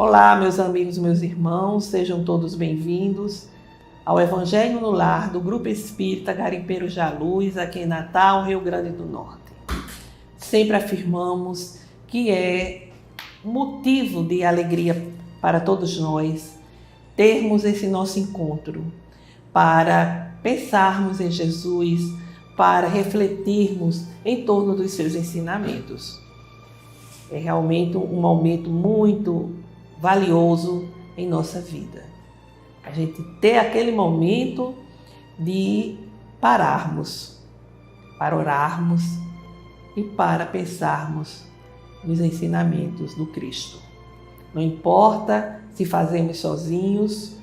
Olá, meus amigos, meus irmãos, sejam todos bem-vindos ao Evangelho no Lar do Grupo Espírita Garimpeiros da Luz, aqui em Natal, Rio Grande do Norte. Sempre afirmamos que é motivo de alegria para todos nós termos esse nosso encontro, para pensarmos em Jesus, para refletirmos em torno dos seus ensinamentos. É realmente um momento muito valioso em nossa vida. A gente ter aquele momento de pararmos, para orarmos e para pensarmos nos ensinamentos do Cristo. Não importa se fazemos sozinhos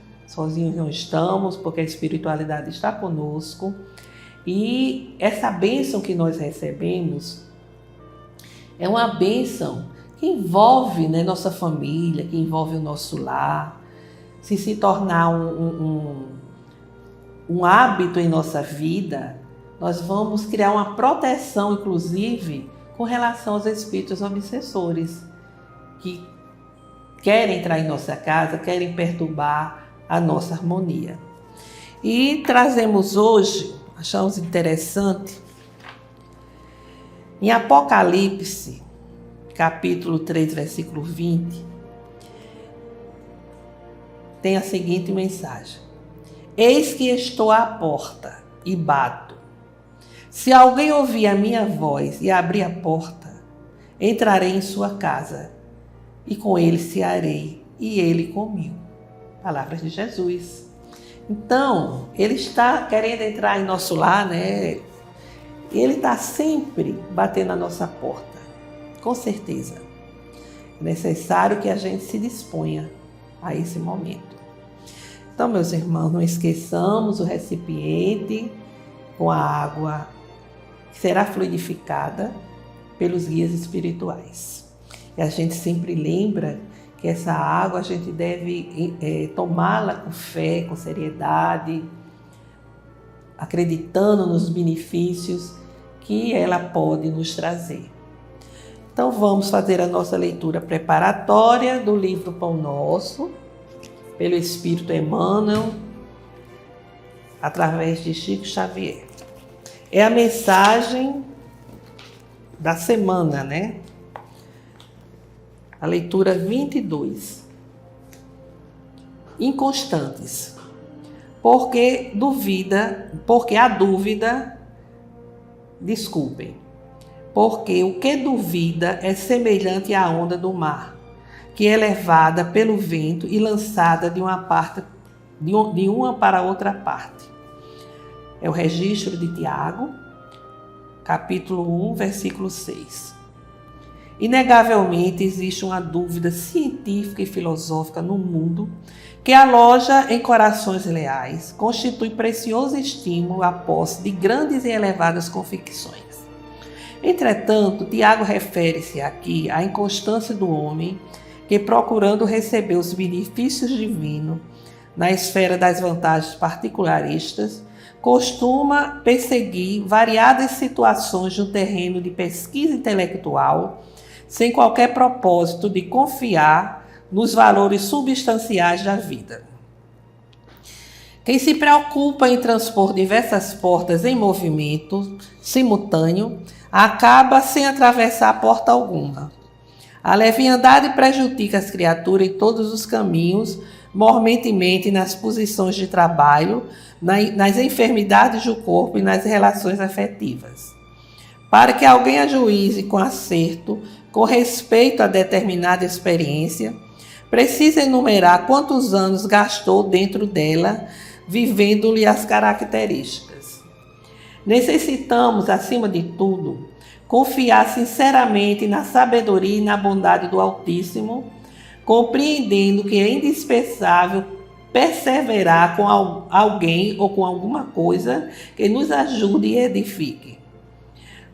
não estamos, porque a espiritualidade está conosco. E essa bênção que nós recebemos é uma bênção que envolve, nossa família, que envolve o nosso lar. Se tornar um hábito em nossa vida, nós vamos criar uma proteção, inclusive, com relação aos espíritos obsessores, que querem entrar em nossa casa, querem perturbar a nossa harmonia. E trazemos hoje, achamos interessante, em Apocalipse, capítulo 3, versículo 20, tem a seguinte mensagem: Eis que estou à porta e bato. Se alguém ouvir a minha voz e abrir a porta, entrarei em sua casa e com ele cearei e ele comigo. Palavras de Jesus. Então, ele está querendo entrar em nosso lar, Ele está sempre batendo na nossa porta. Com certeza. É necessário que a gente se disponha a esse momento. Então, meus irmãos, não esqueçamos o recipiente com a água que será fluidificada pelos guias espirituais. E a gente sempre lembra que essa água a gente deve tomá-la com fé, com seriedade, acreditando nos benefícios que ela pode nos trazer. Então vamos fazer a nossa leitura preparatória do livro Pão Nosso, pelo Espírito Emmanuel, através de Chico Xavier. É a mensagem da semana, A leitura 22. Inconstantes. Porque o que duvida é semelhante à onda do mar, que é levada pelo vento e lançada de uma para outra parte. É o registro de Tiago, capítulo 1, versículo 6. Inegavelmente existe uma dúvida científica e filosófica no mundo que aloja em corações leais, constitui precioso estímulo à posse de grandes e elevadas convicções. Entretanto, Tiago refere-se aqui à inconstância do homem que, procurando receber os benefícios divinos na esfera das vantagens particularistas, costuma perseguir variadas situações no terreno de pesquisa intelectual, sem qualquer propósito de confiar nos valores substanciais da vida. Quem se preocupa em transpor diversas portas em movimento simultâneo, acaba sem atravessar porta alguma. A leviandade prejudica as criaturas em todos os caminhos, mormentemente nas posições de trabalho, nas enfermidades do corpo e nas relações afetivas. Para que alguém ajuize com acerto, com respeito a determinada experiência, precisa enumerar quantos anos gastou dentro dela, vivendo-lhe as características. Necessitamos, acima de tudo, confiar sinceramente na sabedoria e na bondade do Altíssimo, compreendendo que é indispensável perseverar com alguém ou com alguma coisa que nos ajude e edifique.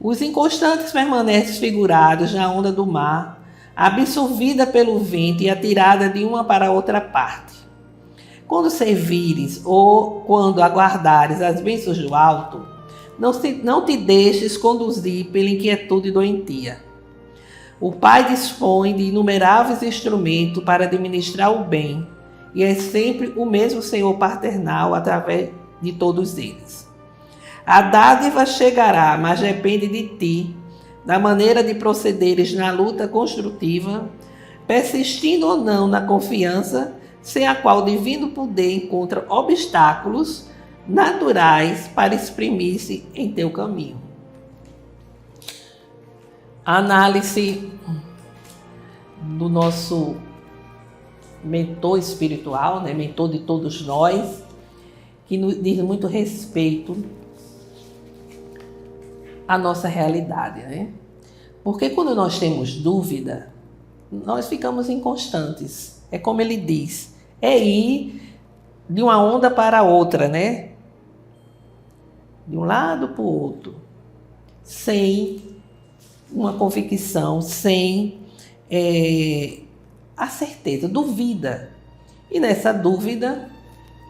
Os inconstantes permanecem figurados na onda do mar, absorvida pelo vento e atirada de uma para outra parte. Quando servires ou quando aguardares as bênçãos do alto, não te deixes conduzir pela inquietude doentia. O Pai dispõe de inumeráveis instrumentos para administrar o bem, e é sempre o mesmo Senhor paternal através de todos eles. A dádiva chegará, mas depende de ti, da maneira de procederes na luta construtiva, persistindo ou não na confiança, sem a qual o divino poder encontra obstáculos naturais para exprimir-se em teu caminho. A análise do nosso mentor espiritual, né, mentor de todos nós, que nos diz muito respeito à nossa realidade, né? Porque quando nós temos dúvida, nós ficamos inconstantes. É como ele diz, é ir de uma onda para outra, né? De um lado para o outro, sem uma convicção, sem a certeza, duvida. E nessa dúvida,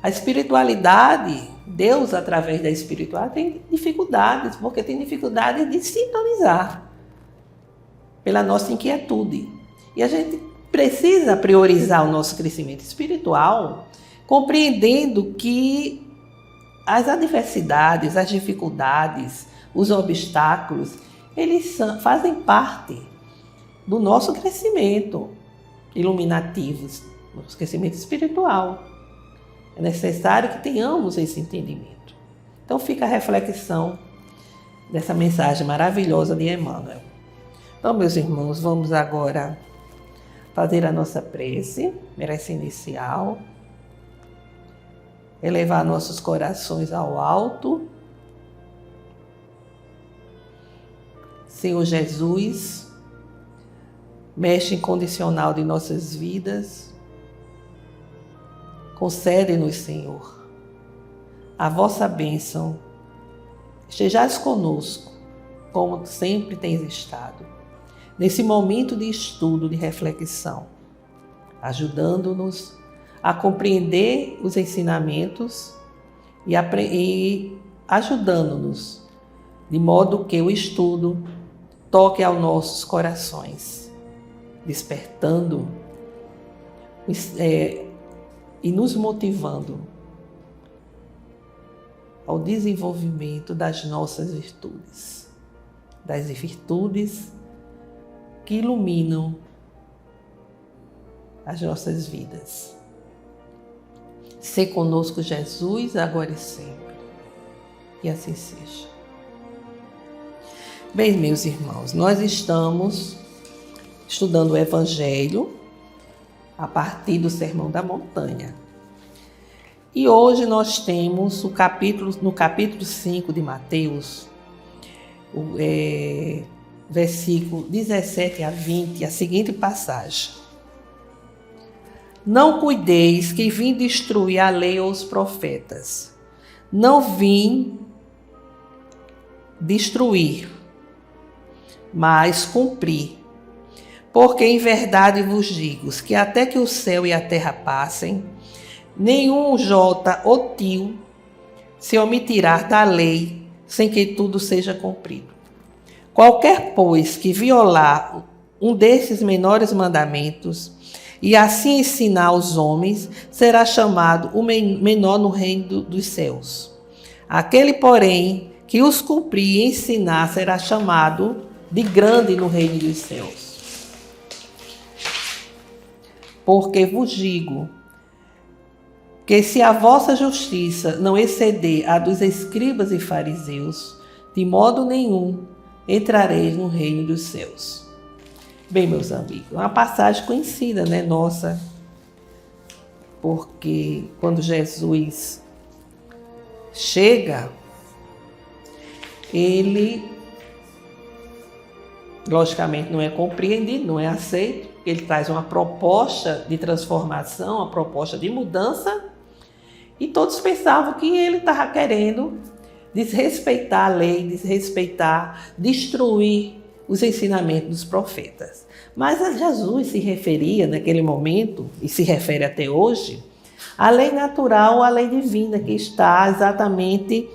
a espiritualidade, Deus através da espiritualidade tem dificuldades, porque tem dificuldade de sintonizar pela nossa inquietude. E a gente precisa priorizar o nosso crescimento espiritual, compreendendo que as adversidades, as dificuldades, os obstáculos, eles fazem parte do nosso crescimento iluminativo, nosso crescimento espiritual. É necessário que tenhamos esse entendimento. Então fica a reflexão dessa mensagem maravilhosa de Emmanuel. Então, meus irmãos, vamos agora fazer a nossa prece inicial, elevar nossos corações ao alto. Senhor Jesus, Mestre incondicional de nossas vidas, concede-nos, Senhor, a vossa bênção. Estejais conosco, como sempre tens estado, nesse momento de estudo, de reflexão, ajudando-nos a compreender os ensinamentos e ajudando-nos, de modo que o estudo toque aos nossos corações, despertando e nos motivando ao desenvolvimento das nossas virtudes, das virtudes que iluminam as nossas vidas. Sê conosco, Jesus, agora e sempre. E assim seja. Bem, meus irmãos, nós estamos estudando o Evangelho a partir do Sermão da Montanha. E hoje nós temos no capítulo 5 de Mateus, versículo 17 a 20, a seguinte passagem. Não cuideis que vim destruir a lei ou os profetas. Não vim destruir, mas cumprir. Porque em verdade vos digo que até que o céu e a terra passem, nenhum jota ou tio se omitirá da lei sem que tudo seja cumprido. Qualquer, pois, que violar um desses menores mandamentos e assim ensinar aos homens, será chamado o menor no reino dos céus. Aquele, porém, que os cumprir e ensinar, será chamado de grande no reino dos céus. Porque vos digo que se a vossa justiça não exceder a dos escribas e fariseus, de modo nenhum entrareis no reino dos céus. Bem, meus amigos, uma passagem conhecida, né, nossa, porque quando Jesus chega, ele, logicamente, não é compreendido, não é aceito. Ele traz uma proposta de transformação, uma proposta de mudança, e todos pensavam que ele estava querendo desrespeitar a lei, destruir os ensinamentos dos profetas. Mas a Jesus se referia naquele momento, e se refere até hoje, à lei natural, à lei divina, que está exatamente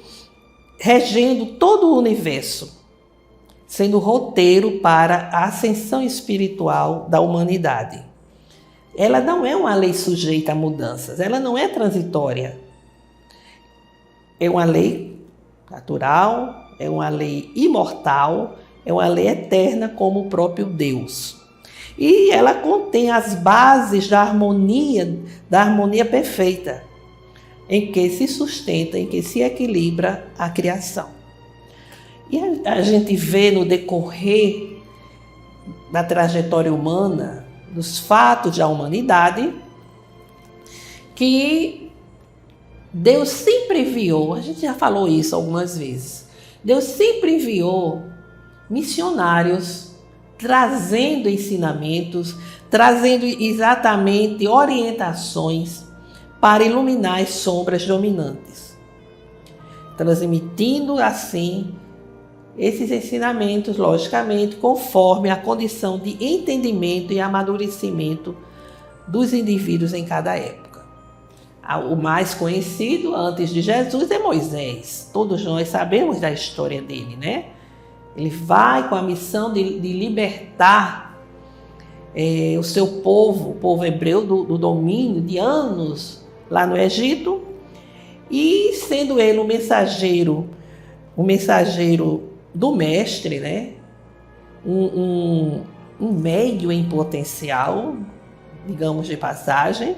regendo todo o universo. sendo roteiro para a ascensão espiritual da humanidade. Ela não é uma lei sujeita a mudanças, ela não é transitória. É uma lei natural, é uma lei imortal, é uma lei eterna como o próprio Deus. E ela contém as bases da harmonia perfeita, em que se sustenta, em que se equilibra a criação. E a gente vê no decorrer da trajetória humana, dos fatos da humanidade, que Deus sempre enviou, a gente já falou isso algumas vezes, Deus sempre enviou missionários trazendo ensinamentos, trazendo exatamente orientações para iluminar as sombras dominantes, transmitindo assim esses ensinamentos, logicamente, conforme a condição de entendimento e amadurecimento dos indivíduos em cada época. O mais conhecido antes de Jesus é Moisés. Todos nós sabemos da história dele, né? Ele vai com a missão de libertar o seu povo, o povo hebreu, do domínio de anos lá no Egito, e sendo ele o mensageiro do mestre, né? um médio em potencial, digamos de passagem,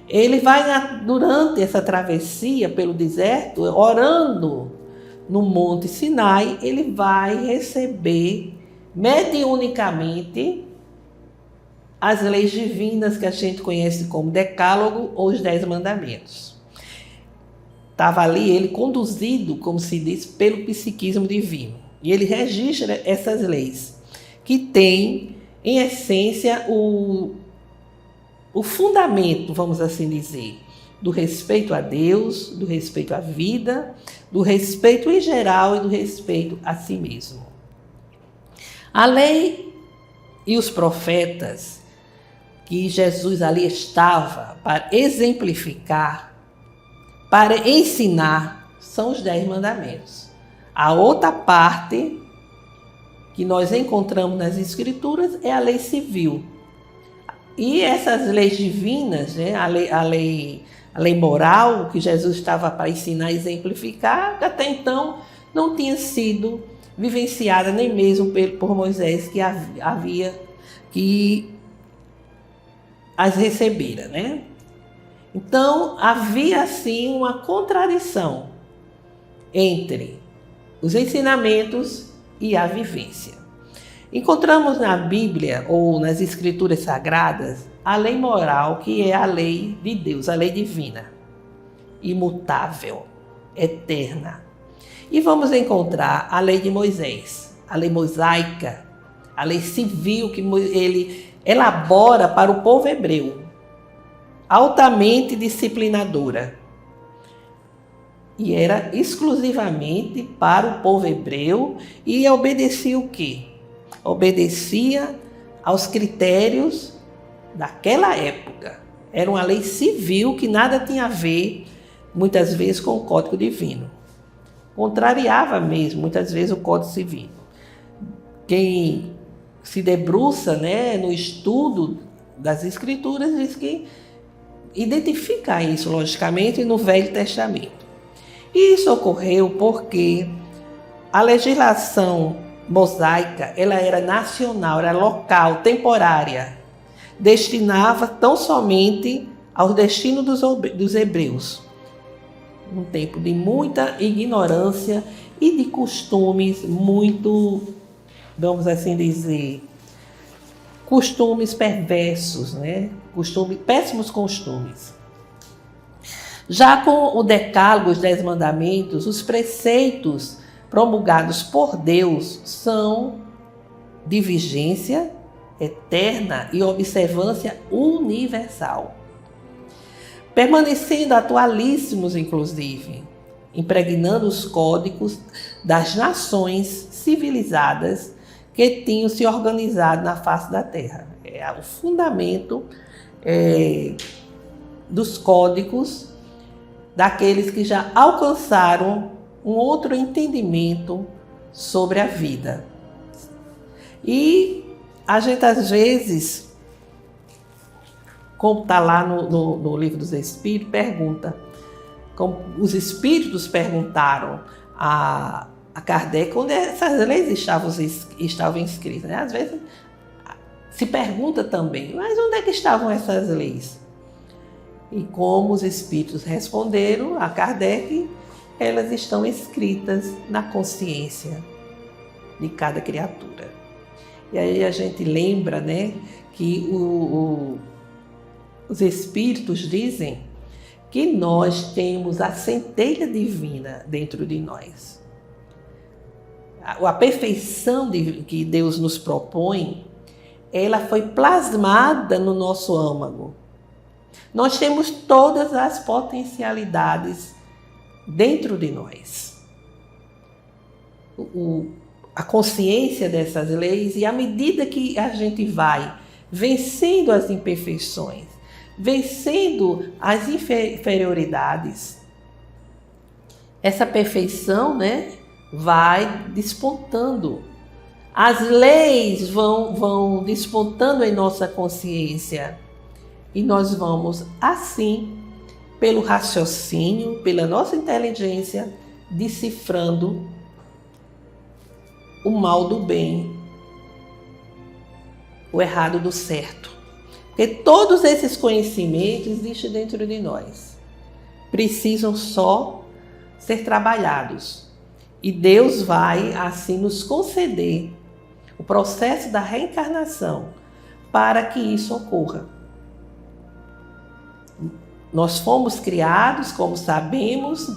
ele vai durante essa travessia pelo deserto, orando no Monte Sinai, ele vai receber mediunicamente as leis divinas que a gente conhece como Decálogo ou os 10 Mandamentos. Estava ali ele conduzido, como se diz, pelo psiquismo divino. E ele registra essas leis, que têm, em essência, o fundamento, vamos assim dizer, do respeito a Deus, do respeito à vida, do respeito em geral e do respeito a si mesmo. A lei e os profetas, que Jesus ali estava para exemplificar, para ensinar, são os 10 mandamentos. A outra parte que nós encontramos nas Escrituras é a lei civil. E essas leis divinas, né, a lei moral que Jesus estava para ensinar e exemplificar, que até então não tinha sido vivenciada nem mesmo por Moisés, que as recebera, né? Então, havia assim uma contradição entre os ensinamentos e a vivência. Encontramos na Bíblia ou nas Escrituras Sagradas a lei moral, que é a lei de Deus, a lei divina, imutável, eterna. E vamos encontrar a lei de Moisés, a lei mosaica, a lei civil que ele elabora para o povo hebreu, altamente disciplinadora. E era exclusivamente para o povo hebreu e obedecia o quê? Obedecia aos critérios daquela época. Era uma lei civil que nada tinha a ver, muitas vezes, com o Código Divino. Contrariava mesmo, muitas vezes, o Código Civil. Quem se debruça, né, no estudo das Escrituras diz que identifica isso, logicamente, no Velho Testamento. E isso ocorreu porque a legislação mosaica, ela era nacional, era local, temporária. Destinava tão somente ao destino dos hebreus. Um tempo de muita ignorância e de costumes muito, vamos assim dizer, costumes perversos, né? Péssimos costumes. Já com o Decálogo, os 10 Mandamentos, os preceitos promulgados por Deus são de vigência eterna e observância universal, permanecendo atualíssimos, inclusive, impregnando os códigos das nações civilizadas que tinham se organizado na face da Terra. É o fundamento dos códigos daqueles que já alcançaram um outro entendimento sobre a vida, E a gente às vezes, como está lá no Livro dos Espíritos, pergunta, como os Espíritos perguntaram a Kardec onde essas leis estavam inscritas. Né? Às vezes se pergunta também, mas onde é que estavam essas leis? E como os Espíritos responderam a Kardec, elas estão escritas na consciência de cada criatura. E aí a gente lembra, né, que os Espíritos dizem que nós temos a centelha divina dentro de nós. A perfeição que Deus nos propõe, ela foi plasmada no nosso âmago. Nós temos todas as potencialidades dentro de nós. A consciência dessas leis, e à medida que a gente vai vencendo as imperfeições, vencendo as inferioridades, essa perfeição, né, vai despontando. As leis vão despontando em nossa consciência e nós vamos, assim, pelo raciocínio, pela nossa inteligência, decifrando o mal do bem, o errado do certo. Porque todos esses conhecimentos existem dentro de nós. Precisam só ser trabalhados. E Deus vai, assim, nos conceder o processo da reencarnação para que isso ocorra. Nós fomos criados, como sabemos,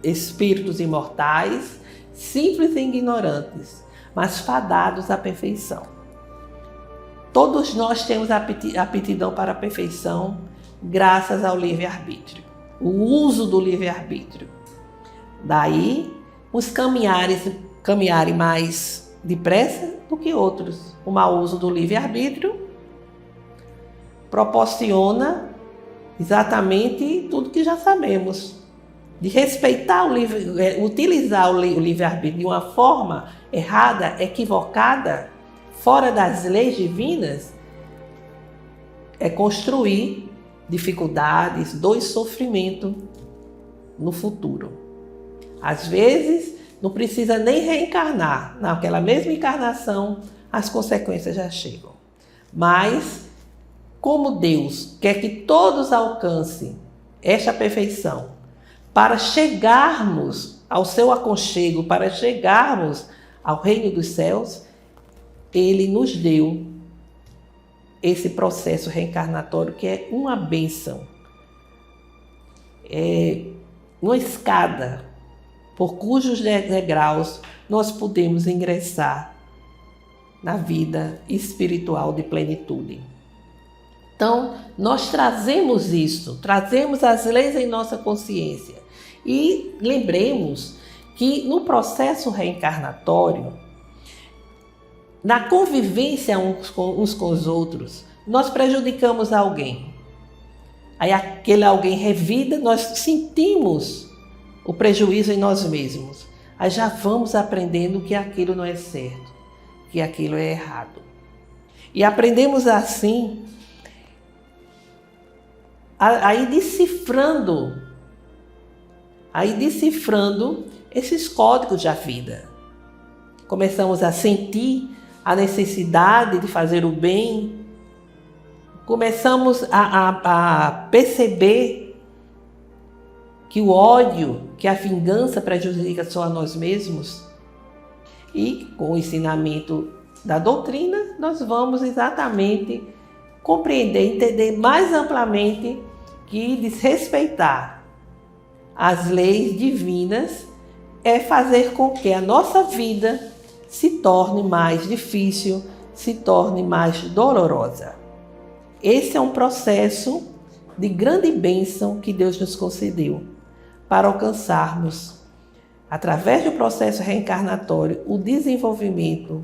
espíritos imortais, simples e ignorantes, mas fadados à perfeição. Todos nós temos aptidão para a perfeição graças ao livre-arbítrio, o uso do livre-arbítrio. Daí, uns caminharem mais depressa do que outros. O mau uso do livre-arbítrio proporciona exatamente tudo que já sabemos. De respeitar utilizar o livre-arbítrio de uma forma errada, equivocada, fora das leis divinas, é construir dificuldades, dor e sofrimento no futuro. Às vezes, não precisa nem reencarnar. Naquela mesma encarnação, as consequências já chegam. Mas, como Deus quer que todos alcancem esta perfeição, para chegarmos ao seu aconchego, para chegarmos ao reino dos céus, Ele nos deu esse processo reencarnatório que é uma bênção. É uma escada por cujos degraus nós podemos ingressar na vida espiritual de plenitude. Então, nós trazemos isso, trazemos as leis em nossa consciência. E lembremos que no processo reencarnatório, na convivência uns com os outros, nós prejudicamos alguém. Aí aquele alguém revida, nós sentimos o prejuízo em nós mesmos. Aí já vamos aprendendo que aquilo não é certo, que aquilo é errado. E aprendemos assim, aí decifrando esses códigos da vida. Começamos a sentir a necessidade de fazer o bem, começamos a perceber que o ódio, que a vingança prejudica só a nós mesmos. E com o ensinamento da doutrina, nós vamos exatamente compreender, entender mais amplamente que desrespeitar as leis divinas é fazer com que a nossa vida se torne mais difícil, se torne mais dolorosa. Esse é um processo de grande bênção que Deus nos concedeu para alcançarmos, através do processo reencarnatório, o desenvolvimento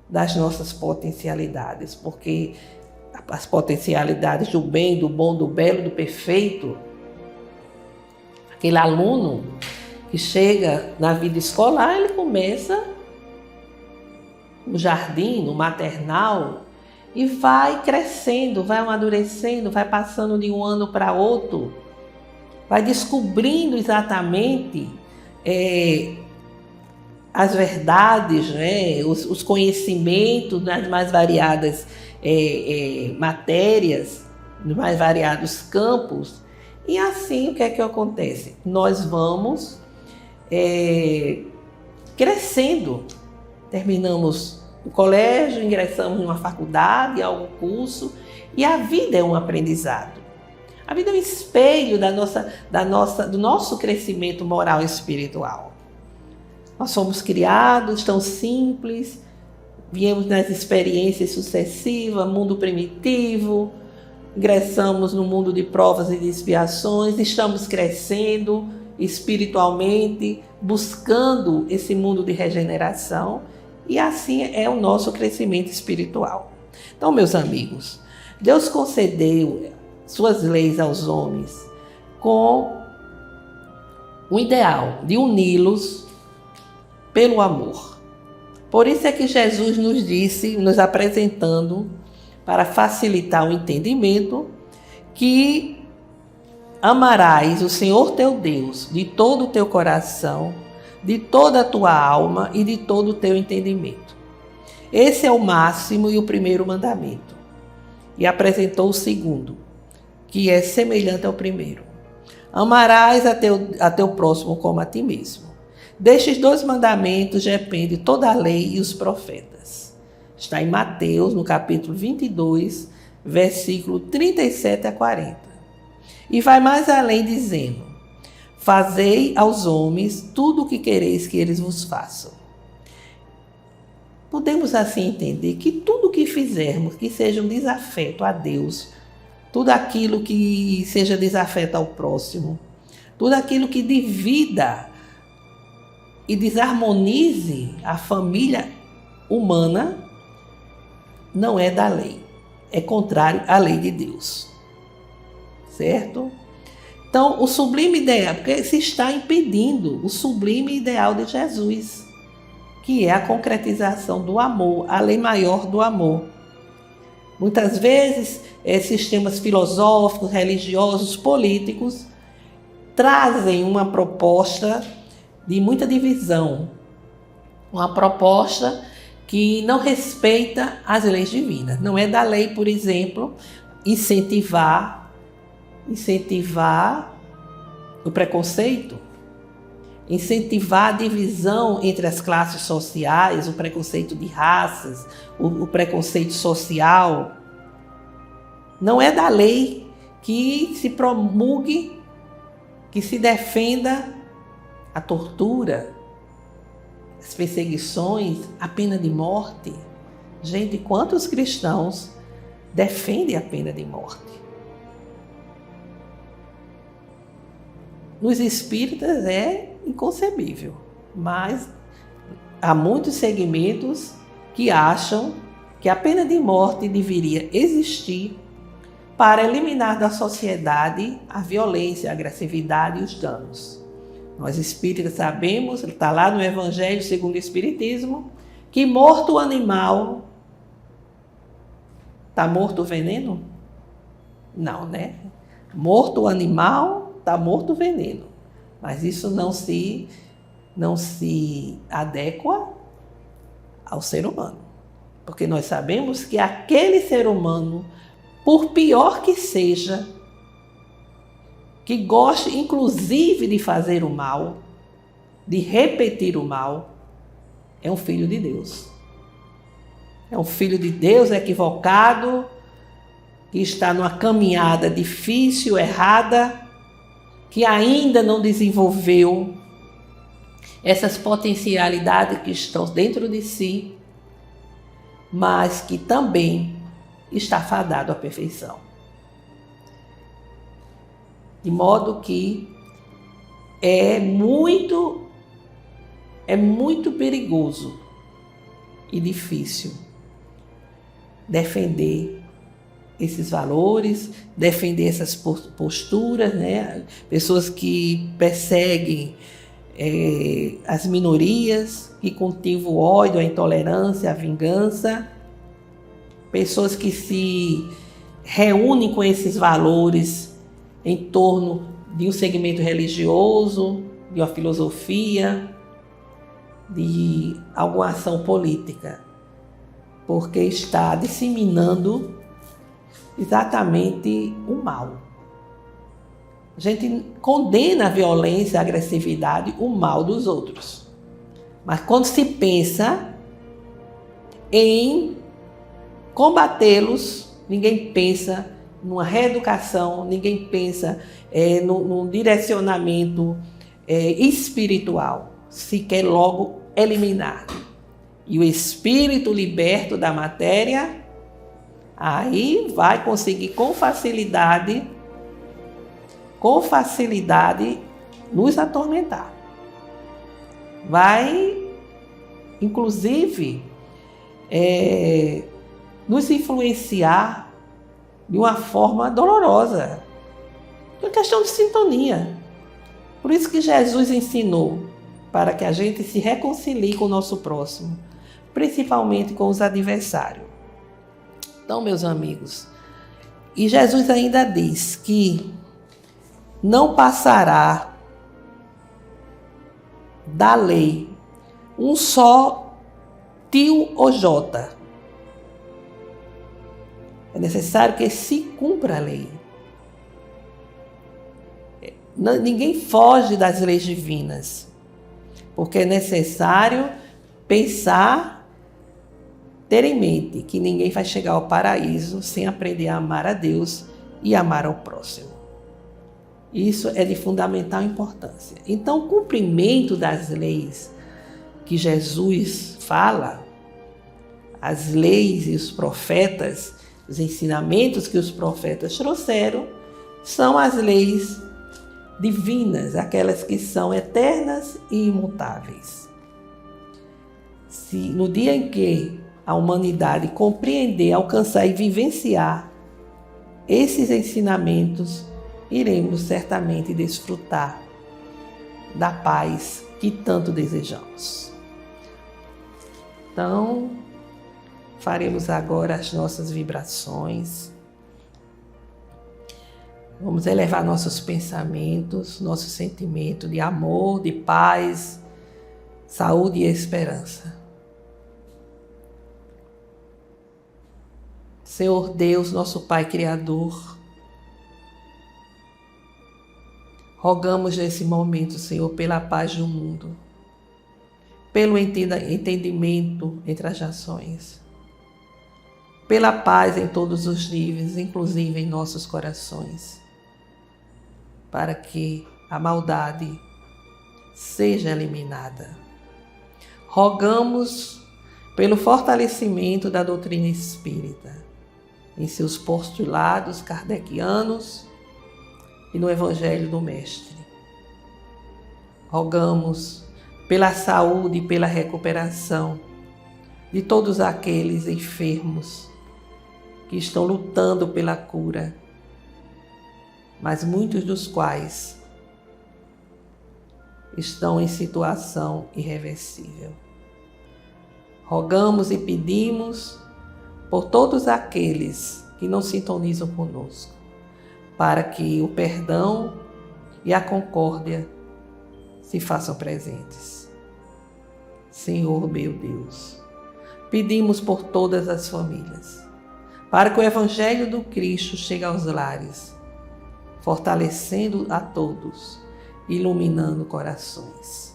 das nossas potencialidades, porque as potencialidades do bem, do bom, do belo, do perfeito, aquele aluno que chega na vida escolar, ele começa no jardim, no maternal, e vai crescendo, vai amadurecendo, vai passando de um ano para outro, vai descobrindo exatamente as verdades, né? Os conhecimentos nas mais variadas matérias, nos mais variados campos. E assim, o que é que acontece? Nós vamos crescendo, terminamos o colégio, ingressamos em uma faculdade, em algum curso, e a vida é um aprendizado. A vida é um espelho do nosso crescimento moral e espiritual. Nós fomos criados tão simples, viemos nas experiências sucessivas, mundo primitivo, ingressamos no mundo de provas e de expiações, estamos crescendo espiritualmente, buscando esse mundo de regeneração, e assim é o nosso crescimento espiritual. Então, meus amigos, Deus concedeu suas leis aos homens com o ideal de uni-los pelo amor. Por isso é que Jesus nos disse, nos apresentando, para facilitar o entendimento, que amarás o Senhor teu Deus de todo o teu coração, de toda a tua alma e de todo o teu entendimento. Esse é o máximo e o primeiro mandamento. E apresentou o segundo, que é semelhante ao primeiro. Amarás a teu próximo como a ti mesmo. Destes 2 mandamentos depende toda a lei e os profetas. Está em Mateus, no capítulo 22, versículo 37 a 40. E vai mais além dizendo: fazei aos homens tudo o que quereis que eles vos façam. Podemos assim entender que tudo o que fizermos que seja um desafeto a Deus, tudo aquilo que seja desafeto ao próximo, tudo aquilo que divida e desarmonize a família humana, não é da lei, é contrário à lei de Deus. Certo? Então, o sublime ideal, porque se está impedindo o sublime ideal de Jesus, que é a concretização do amor, a lei maior do amor. Muitas vezes, sistemas filosóficos, religiosos, políticos, trazem uma proposta de muita divisão, uma proposta que não respeita as leis divinas. Não é da lei, por exemplo, incentivar o preconceito, incentivar a divisão entre as classes sociais, o preconceito de raças, o preconceito social. Não é da lei que se promulgue, que se defenda a tortura, as perseguições, a pena de morte. Gente, quantos cristãos defendem a pena de morte? Nos espíritas é inconcebível, mas há muitos segmentos que acham que a pena de morte deveria existir para eliminar da sociedade a violência, a agressividade e os danos. Nós espíritas sabemos, está lá no Evangelho segundo o Espiritismo, que morto o animal, está morto o veneno? Não, né? Morto o animal, está morto o veneno. Mas isso não se adequa ao ser humano. Porque nós sabemos que aquele ser humano, por pior que seja, que goste inclusive de fazer o mal, de repetir o mal, é um filho de Deus. É um filho de Deus equivocado, que está numa caminhada difícil, errada, que ainda não desenvolveu essas potencialidades que estão dentro de si, mas que também está fadado à perfeição. De modo que é muito perigoso e difícil defender esses valores, defender essas posturas, né? Pessoas que perseguem as minorias, que cultivam o ódio, a intolerância, a vingança, pessoas que se reúnem com esses valores em torno de um segmento religioso, de uma filosofia, de alguma ação política, porque está disseminando exatamente o mal. A gente condena a violência, a agressividade, o mal dos outros. Mas quando se pensa em combatê-los, ninguém pensa numa reeducação, ninguém pensa num direcionamento espiritual. Se quer logo eliminar. E o espírito liberto da matéria, aí vai conseguir com facilidade nos atormentar. Vai, inclusive, nos influenciar de uma forma dolorosa. É uma questão de sintonia. Por isso que Jesus ensinou para que a gente se reconcilie com o nosso próximo, principalmente com os adversários. Então, meus amigos, e Jesus ainda diz que não passará da lei um só tio ou jota. É necessário que se cumpra a lei. Ninguém foge das leis divinas, porque é necessário pensar, ter em mente que ninguém vai chegar ao paraíso sem aprender a amar a Deus e amar ao próximo. Isso é de fundamental importância. Então, o cumprimento das leis que Jesus fala, as leis e os profetas, os ensinamentos que os profetas trouxeram, são as leis divinas, aquelas que são eternas e imutáveis. Se no dia em que a humanidade compreender, alcançar e vivenciar esses ensinamentos, iremos certamente desfrutar da paz que tanto desejamos. Então, faremos agora as nossas vibrações. Vamos elevar nossos pensamentos, nosso sentimento de amor, de paz, saúde e esperança. Senhor Deus, nosso Pai Criador, rogamos nesse momento, Senhor, pela paz do mundo, pelo entendimento entre as nações, pela paz em todos os níveis, inclusive em nossos corações, para que a maldade seja eliminada. Rogamos pelo fortalecimento da doutrina espírita, em seus postulados kardecianos e no Evangelho do Mestre. Rogamos pela saúde e pela recuperação de todos aqueles enfermos que estão lutando pela cura, mas muitos dos quais estão em situação irreversível. Rogamos e pedimos por todos aqueles que não sintonizam conosco, para que o perdão e a concórdia se façam presentes. Senhor meu Deus, pedimos por todas as famílias, para que o Evangelho do Cristo chegue aos lares, fortalecendo a todos, iluminando corações.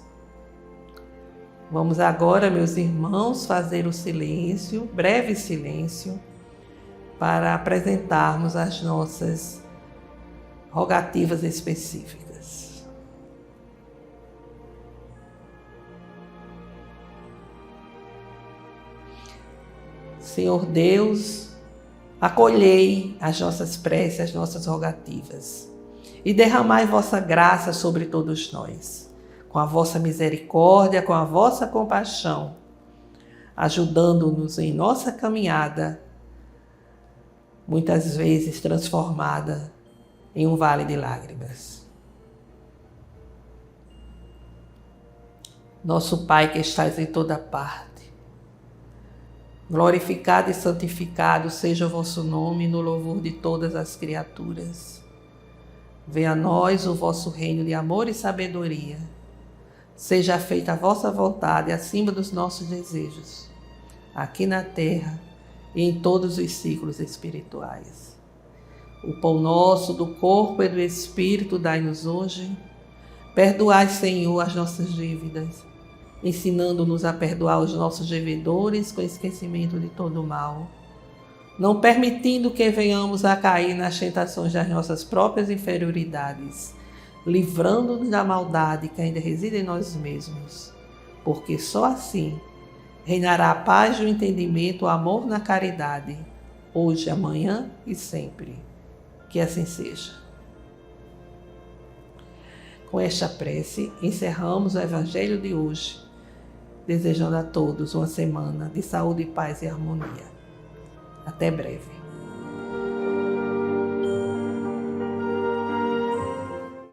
Vamos agora, meus irmãos, fazer o silêncio, breve silêncio, para apresentarmos as nossas rogativas específicas. Senhor Deus, acolhei as nossas preces, as nossas rogativas, e derramai vossa graça sobre todos nós, com a vossa misericórdia, com a vossa compaixão, ajudando-nos em nossa caminhada, muitas vezes transformada em um vale de lágrimas. Nosso Pai que estás em toda parte, glorificado e santificado seja o vosso nome no louvor de todas as criaturas. Venha a nós o vosso reino de amor e sabedoria. Seja feita a vossa vontade acima dos nossos desejos, aqui na terra e em todos os ciclos espirituais. O pão nosso do corpo e do espírito dai-nos hoje. Perdoai, Senhor, as nossas dívidas, ensinando-nos a perdoar os nossos devedores com esquecimento de todo o mal, não permitindo que venhamos a cair nas tentações das nossas próprias inferioridades, livrando-nos da maldade que ainda reside em nós mesmos, porque só assim reinará a paz e o entendimento, o amor na caridade, hoje, amanhã e sempre. Que assim seja. Com esta prece, encerramos o Evangelho de hoje, desejando a todos uma semana de saúde, paz e harmonia. Até breve.